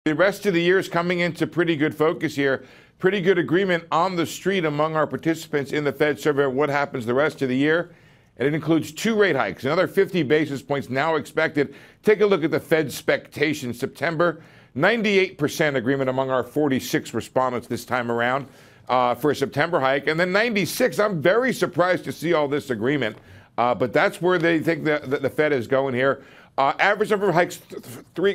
The rest of the year is coming into pretty good focus here. Pretty good agreement on the street among our participants in the Fed survey of what happens the rest of the year. And it includes 2 rate hikes, another 50 basis points now expected. Take a look at the Fed's expectation. September, 98% agreement among our 46 respondents this time around for a September hike. And then 96, I'm very surprised to see all this agreement. But that's where they think the Fed is going here. Average number of hikes,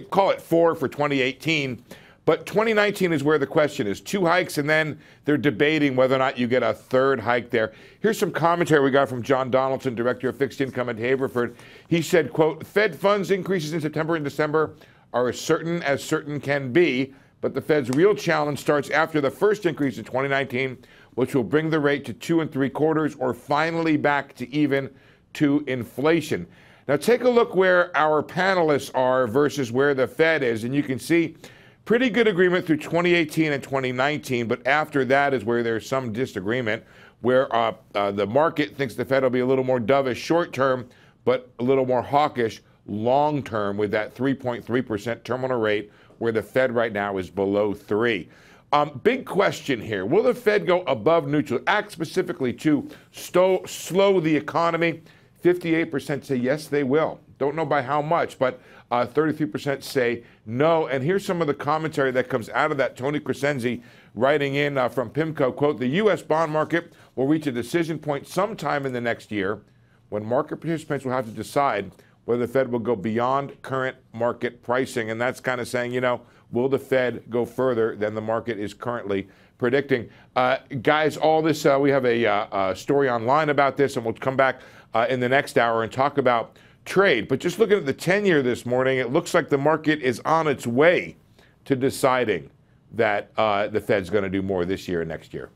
call it 4 for 2018. But 2019 is where the question is. 2 hikes, and then they're debating whether or not you get a 3rd hike there. Here's some commentary we got from John Donaldson, Director of Fixed Income at Haverford. He said, quote, Fed funds increases in September and December are as certain can be, but the Fed's real challenge starts after the first increase in 2019, which will bring the rate to 2 3/4 or finally back to even to inflation. Now take a look where our panelists are versus where the Fed is, and you can see pretty good agreement through 2018 and 2019, but after that is where there's some disagreement, where the market thinks the Fed will be a little more dovish short term, but a little more hawkish long term with that 3.3% terminal rate, where the Fed right now is below 3. Big question here. Will the Fed go above neutral, act specifically to slow the economy? 58% say yes, they will. Don't know by how much, but 33% say no. And here's some of the commentary that comes out of that. Tony Crescenzi writing in from PIMCO, quote, the U.S. bond market will reach a decision point sometime in the next year when market participants will have to decide whether the Fed will go beyond current market pricing. And that's kind of saying, you know, will the Fed go further than the market is currently predicting? Guys, all this, we have a story online about this, and we'll come back in the next hour and talk about trade. But just looking at the 10-year this morning, it looks like the market is on its way to deciding that the Fed's going to do more this year and next year.